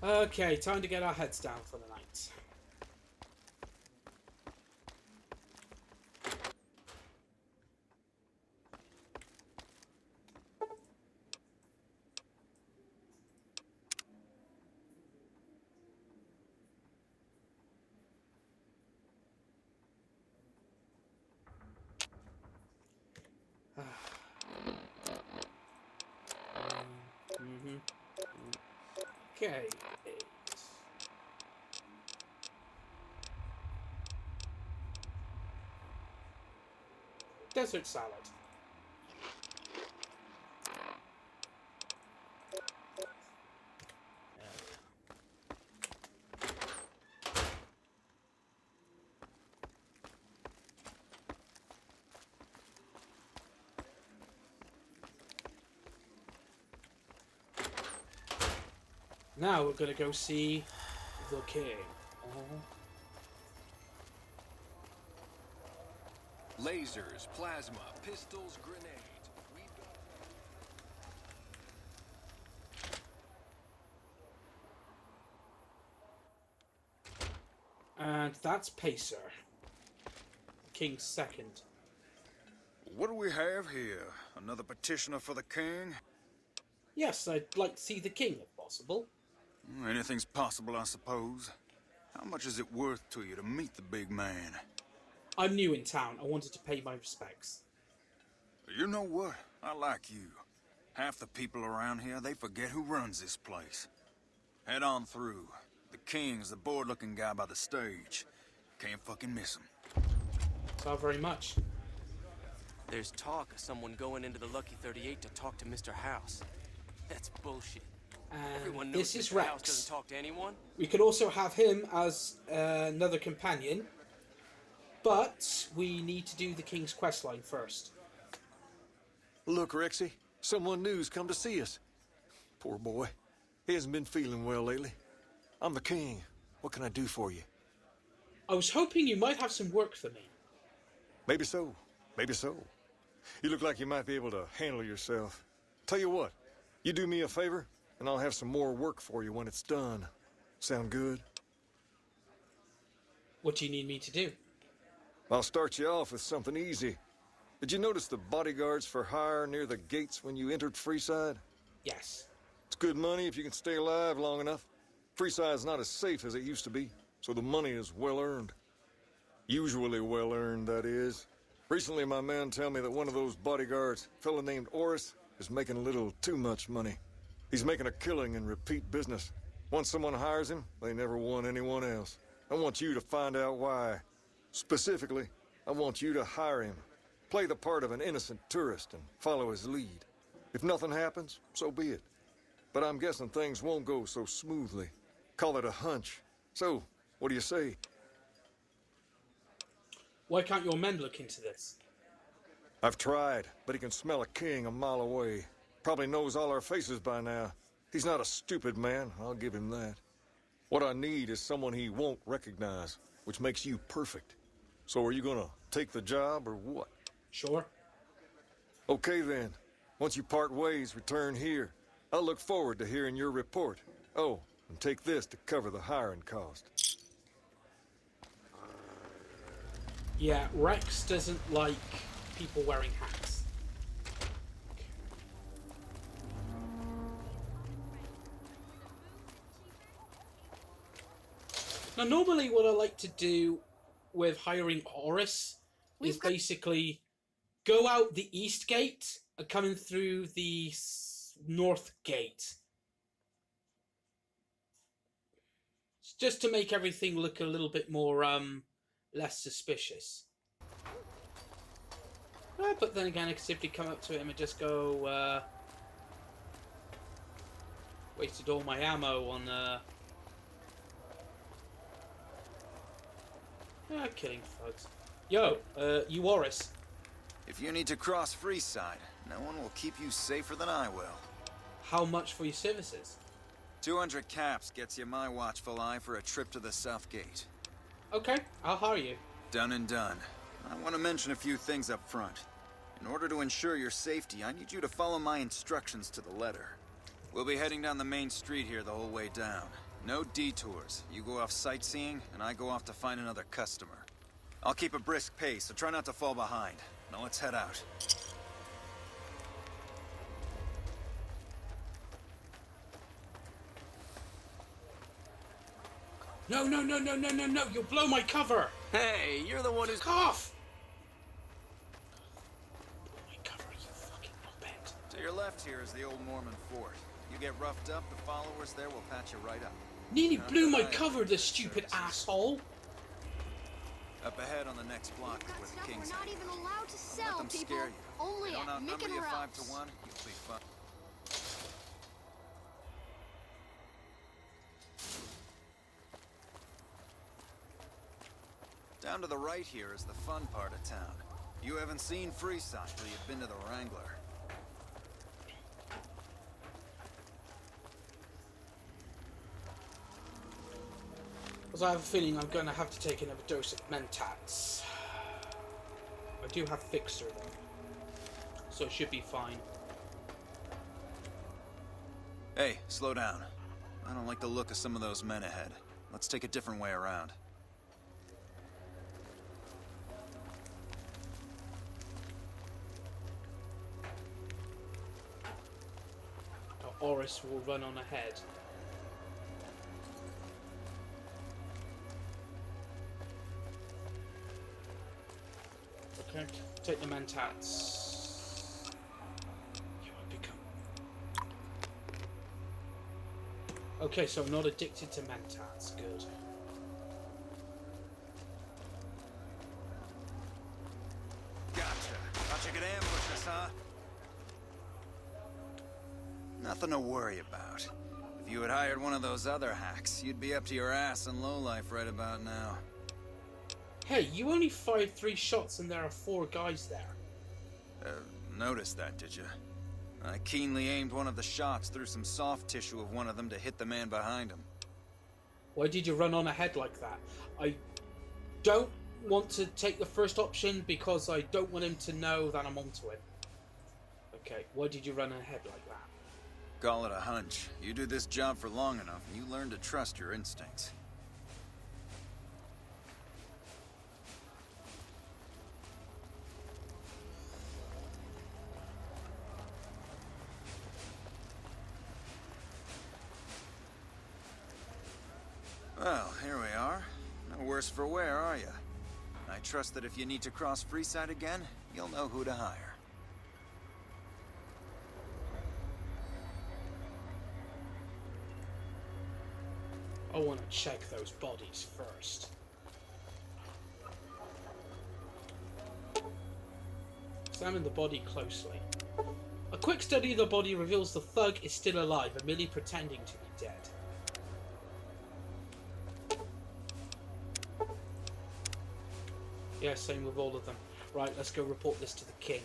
Okay, time to get our heads down for the night. Okay. Desert salad. Now we're gonna go see the king. Lasers, plasma, pistols, grenades. And that's Pacer. King's second. What do we have here? Another petitioner for the king? Yes, I'd like to see the king if possible. Anything's possible, I suppose. How much is it worth to you to meet the big man? I'm new in town. I wanted to pay my respects. You know what? I like you. Half the people around here, they forget who runs this place. Head on through. The king's the bored-looking guy by the stage. Can't fucking miss him. So very much. There's talk of someone going into the Lucky 38 to talk to Mr. House. That's bullshit. Everyone And knows this is Mr. House Rex. doesn't talk to anyone. We could also have him as another companion, but we need to do the King's questline first. Look, Rexy, someone new's come to see us. Poor boy. He hasn't been feeling well lately. I'm the king. What can I do for you? I was hoping you might have some work for me. Maybe so. Maybe so. You look like you might be able to handle yourself. Tell you what, you do me a favor, and I'll have some more work for you when it's done. Sound good? What do you need me to do? I'll start you off with something easy. Did you notice the bodyguards for hire near the gates when you entered Freeside? Yes. It's good money if you can stay alive long enough. Freeside's not as safe as it used to be, so the money is well earned. Usually well earned, that is. Recently, my man tell me that one of those bodyguards, a fella named Oris, is making a little too much money. He's making a killing in repeat business. Once someone hires him, they never want anyone else. I want you to find out why. Specifically, I want you to hire him. Play the part of an innocent tourist and follow his lead. If nothing happens, so be it. But I'm guessing things won't go so smoothly. Call it a hunch. So, what do you say? Why can't your men look into this? I've tried, but he can smell a king a mile away. Probably knows all our faces by now. He's not a stupid man, I'll give him that. What I need is someone he won't recognize, which makes you perfect. So are you gonna take the job or what? Sure. Okay then. Once you part ways, return here. I'll look forward to hearing your report. Oh, and take this to cover the hiring cost. Yeah, Rex doesn't like people wearing hats. Now, normally what I like to do with hiring Oris is basically go out the east gate and come in through the north gate. Just to make everything look a little bit more, less suspicious. But then again, I could simply come up to him and just go, wasted all my ammo on, killing thugs. Yo, you Oris. If you need to cross Freeside, no one will keep you safer than I will. How much for your services? 200 caps gets you my watchful eye for a trip to the South Gate. Okay, I'll hire you. Done and done. I want to mention a few things up front. In order to ensure your safety, I need you to follow my instructions to the letter. We'll be heading down the main street here the whole way down. No detours. You go off sightseeing, and I go off to find another customer. I'll keep a brisk pace, so try not to fall behind. Now let's head out. No, no, no, no, no, no, no! You'll blow my cover! Hey, you're the one who's... Cough! Blow my cover, you fucking numpet. To your left here is the old Mormon fort. You get roughed up, the followers there will patch you right up. Nearly blew my cover, this stupid asshole! Up ahead on the next block is where the King's We're not even allowed to Don't let sell, them people. scare you. Only They don't at outnumber Mick and you 5 Ralph's. to 1, you'll be fine. Down to the right here is the fun part of town. You haven't seen Freeside till you've been to the Wrangler. Because I have a feeling I'm going to have to take another dose of Mentats. I do have Fixer though, so it should be fine. Hey, slow down. I don't like the look of some of those men ahead. Let's take a different way around. Now Oris will run on ahead. Okay, take the Mentats. You will become... Okay, so I'm not addicted to Mentats. Good. Gotcha. Thought you could ambush us, huh? Nothing to worry about. If you had hired one of those other hacks, you'd be up to your ass in lowlife right about now. Hey, you only fired 3 shots and there are 4 guys there. Noticed that, did you? I keenly aimed one of the shots through some soft tissue of one of them to hit the man behind him. Why did you run on ahead like that? I don't want to take the first option because I don't want him to know that I'm onto him. Okay, why did you run ahead like that? Call it a hunch. You do this job for long enough, and you learn to trust your instincts. Well, here we are. No worse for wear, are you? I trust that if you need to cross Freeside again, you'll know who to hire. I want to check those bodies first. Examine the body closely. A quick study of the body reveals the thug is still alive and merely pretending to be dead. Yeah, same with all of them. Right, let's go report this to the king.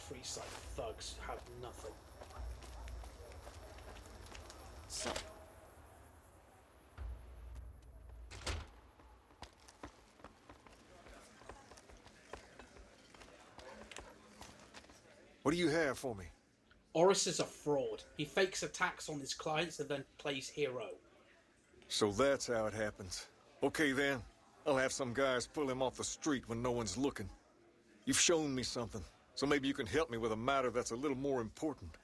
Freeside thugs have nothing. So... What do you have for me? Oris is a fraud. He fakes attacks on his clients and then plays hero. So that's how it happens. Okay then, I'll have some guys pull him off the street when no one's looking. You've shown me something, so maybe you can help me with a matter that's a little more important.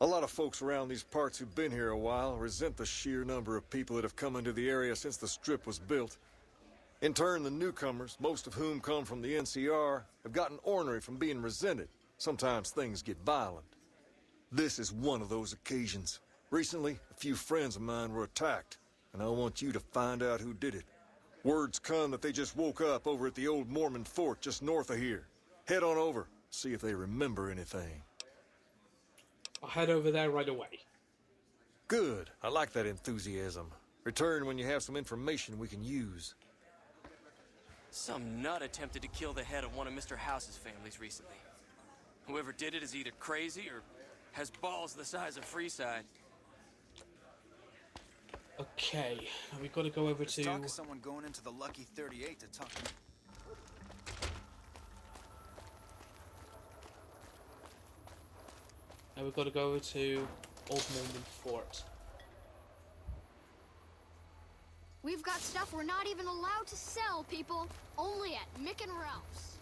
A lot of folks around these parts who've been here a while resent the sheer number of people that have come into the area since the Strip was built. In turn, the newcomers, most of whom come from the NCR, have gotten ornery from being resented. Sometimes things get violent. This is one of those occasions. Recently, a few friends of mine were attacked, and I want you to find out who did it. Word's come that they just woke up over at the old Mormon fort just north of here. Head on over, see if they remember anything. I'll head over there right away. Good. I like that enthusiasm. Return when you have some information we can use. Some nut attempted to kill the head of one of Mr. House's families recently. Whoever did it is either crazy or has balls the size of Freeside. Okay, now we've got to go over to... Talk of someone going into the Lucky 38 to talk to... Now we've got to go over to Old Mormon Fort. We've got stuff we're not even allowed to sell, people. Only at Mick and Ralph's.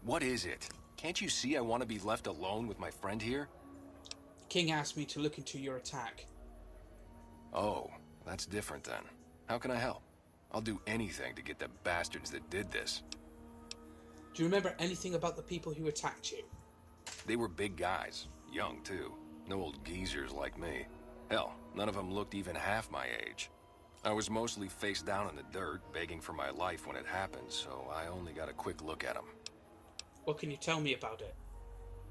What is it? Can't you see I want to be left alone with my friend here? King asked me to look into your attack. Oh, that's different then. How can I help? I'll do anything to get the bastards that did this. Do you remember anything about the people who attacked you? They were big guys, young too. No old geezers like me. Hell, none of them looked even half my age. I was mostly face down in the dirt, begging for my life when it happened, so I only got a quick look at them. What can you tell me about it?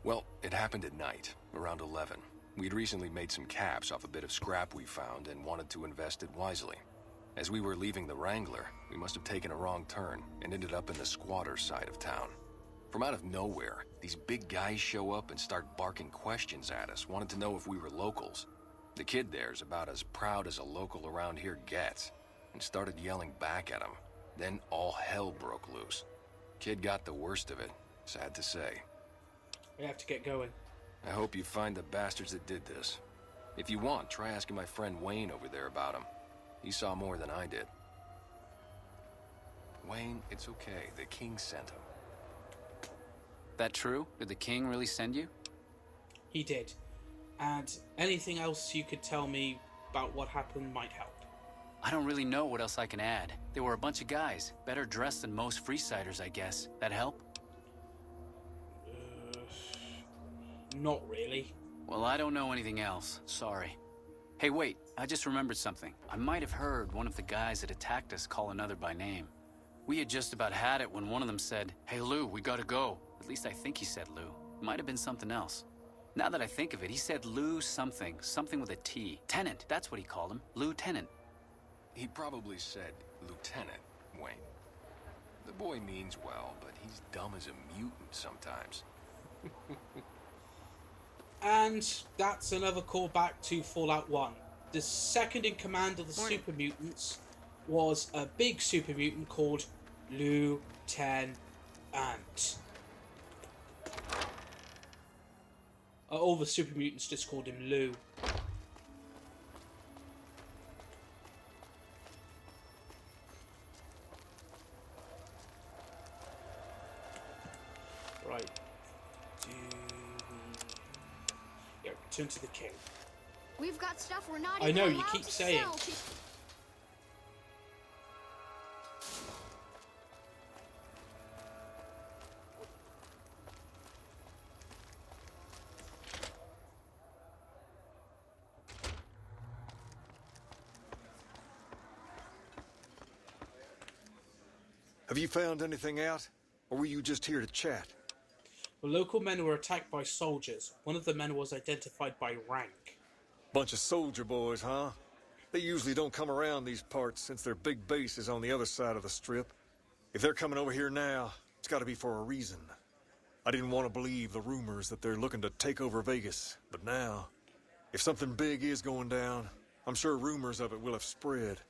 Well, it happened at night, around 11. We'd recently made some caps off a bit of scrap we found and wanted to invest it wisely. As we were leaving the Wrangler, we must have taken a wrong turn and ended up in the squatter side of town. From out of nowhere, these big guys show up and start barking questions at us, wanted to know if we were locals. The kid there's about as proud as a local around here gets, and started yelling back at him. Then all hell broke loose. Kid got the worst of it, sad to say. We have to get going. I hope you find the bastards that did this. If you want, try asking my friend Wayne over there about him. He saw more than I did. Wayne, it's okay. The king sent him. That true? Did the king really send you? He did. And anything else you could tell me about what happened might help. I don't really know what else I can add. They were a bunch of guys, better dressed than most Freesiders, I guess. That help? Not really. Well, I don't know anything else. Sorry. Hey, wait. I just remembered something. I might have heard one of the guys that attacked us call another by name. We had just about had it when one of them said, "Hey, Lou, we gotta go." At least I think he said Lou. It might have been something else. Now that I think of it, he said Lou something. Something with a T. Tenant, that's what he called him. Lieutenant. He probably said Lieutenant, Wayne. The boy means well, but he's dumb as a mutant sometimes. And that's another callback to Fallout 1. The second in command of the super mutants was a big super mutant called Lieutenant. All the super mutants just called him Lou. Right. Yeah, return to the king. We've got stuff we're not I even know, you allowed keep to saying. sell to... Have you found anything out? Or were you just here to chat? The local men were attacked by soldiers. One of the men was identified by rank. Bunch of soldier boys, huh? They usually don't come around these parts since their big base is on the other side of the strip. If they're coming over here now, it's gotta be for a reason. I didn't want to believe the rumors that they're looking to take over Vegas, but now, if something big is going down, I'm sure rumors of it will have spread.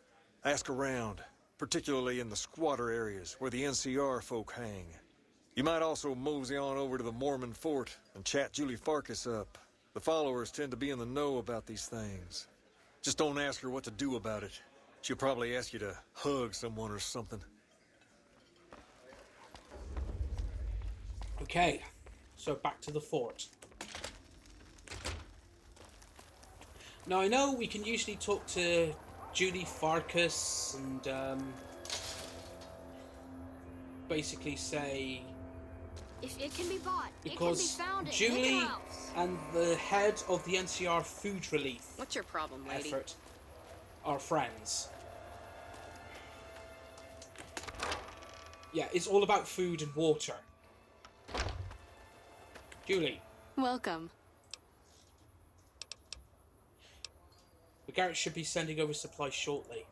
Ask around, particularly in the squatter areas where the NCR folk hang. You might also mosey on over to the Mormon fort and chat Julie Farkas up. The followers tend to be in the know about these things. Just don't ask her what to do about it. She'll probably ask you to hug someone or something. Okay, so back to the fort. Now I know we can usually talk to Julie Farkas and basically say... If it can be bought, because it can be found. Julie and the head of the NCR food relief What's your problem, lady? effort are friends. Yeah, it's all about food and water. Julie. Welcome. The Garrett should be sending over supplies shortly.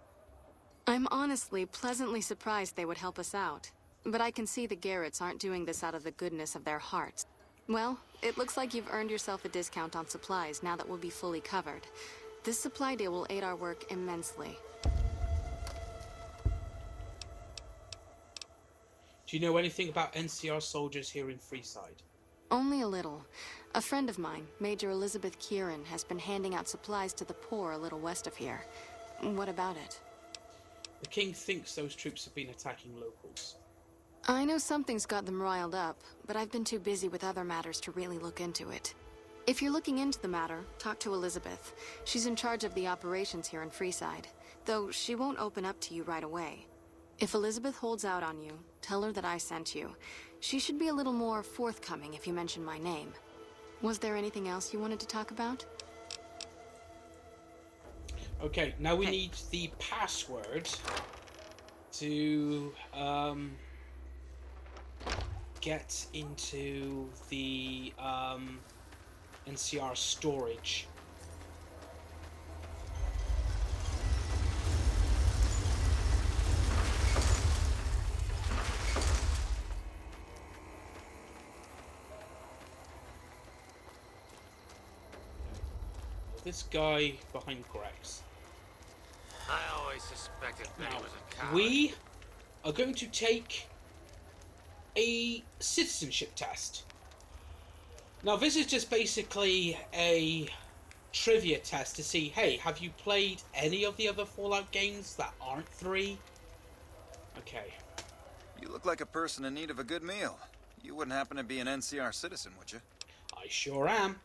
I'm honestly pleasantly surprised they would help us out. But I can see the Garretts aren't doing this out of the goodness of their hearts. Well, it looks like you've earned yourself a discount on supplies now that we'll be fully covered. This supply deal will aid our work immensely. Do you know anything about NCR soldiers here in Freeside? Only a little. A friend of mine, Major Elizabeth Kieran, has been handing out supplies to the poor a little west of here. What about it? The king thinks those troops have been attacking locals. I know something's got them riled up, but I've been too busy with other matters to really look into it. If you're looking into the matter, talk to Elizabeth. She's in charge of the operations here in Freeside, though she won't open up to you right away. If Elizabeth holds out on you, tell her that I sent you. She should be a little more forthcoming if you mention my name. Was there anything else you wanted to talk about? Okay, now we need the password to get into the NCR storage. This guy behind Grex. I always suspected Benny was a coward. We are going to take a citizenship test. Now this is just basically a trivia test to see, hey, have you played any of the other Fallout games that aren't 3? Okay. You look like a person in need of a good meal. You wouldn't happen to be an NCR citizen, would you? I sure am.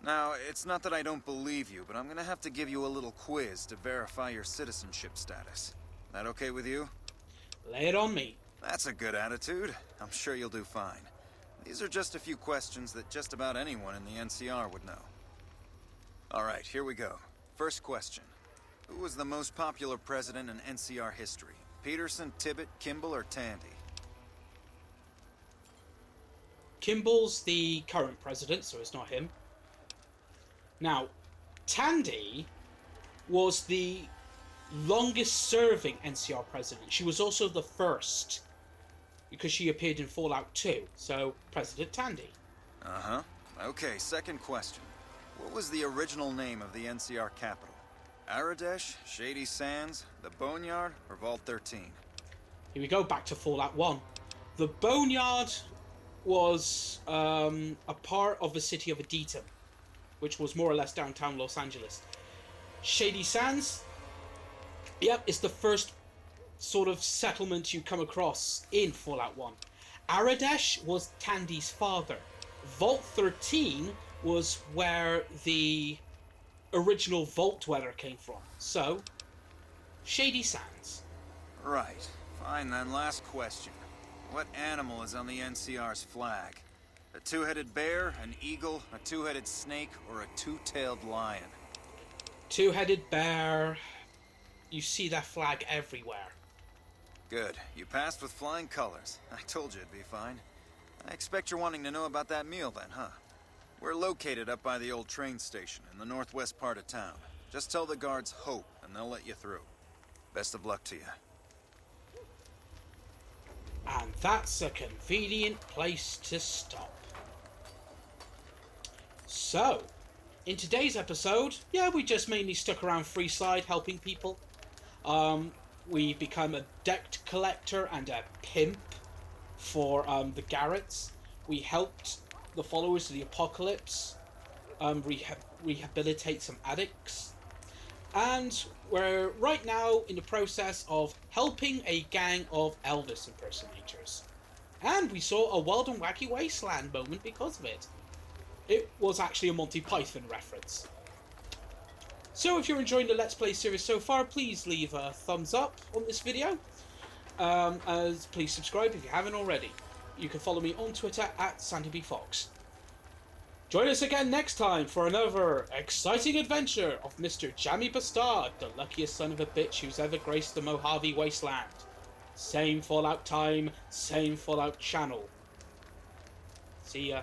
Now, it's not that I don't believe you, but I'm gonna have to give you a little quiz to verify your citizenship status. That okay with you? Lay it on me. That's a good attitude. I'm sure you'll do fine. These are just a few questions that just about anyone in the NCR would know. Alright, here we go. First question. Who was the most popular president in NCR history? Peterson, Tibbet, Kimball, or Tandy? Kimball's the current president, so it's not him. Now, Tandy was the longest-serving NCR president. She was also the first, because she appeared in Fallout 2, so President Tandy. Uh-huh. Okay, second question. What was the original name of the NCR capital? Aradesh, Shady Sands, the Boneyard, or Vault 13? Here we go, back to Fallout 1. The Boneyard was a part of the city of Adetum, which was more or less downtown Los Angeles. Shady Sands, yep, is the first sort of settlement you come across in Fallout 1. Aradesh was Tandy's father. Vault 13 was where the original Vault Dweller came from. So, Shady Sands. Right. Fine then, last question. What animal is on the NCR's flag? A two-headed bear, an eagle, a two-headed snake, or a two-tailed lion? Two-headed bear. You see that flag everywhere. Good. You passed with flying colors. I told you it'd be fine. I expect you're wanting to know about that meal then, huh? We're located up by the old train station in the northwest part of town. Just tell the guards Hope, and they'll let you through. Best of luck to you. And that's a convenient place to stop. So, in today's episode, yeah, we just mainly stuck around Freeside helping people. We become a debt collector and a pimp for the Garretts. We helped the followers of the Apocalypse rehabilitate some addicts. And we're right now in the process of helping a gang of Elvis impersonators. And we saw a Wild and Wacky Wasteland moment because of it. It was actually a Monty Python reference. So if you're enjoying the Let's Play series so far, please leave a thumbs up on this video. Please subscribe if you haven't already. You can follow me on Twitter at SandyBFox. Join us again next time for another exciting adventure of Mr. Jammy B'stard, the luckiest son of a bitch who's ever graced the Mojave Wasteland. Same Fallout time, same Fallout channel. See ya.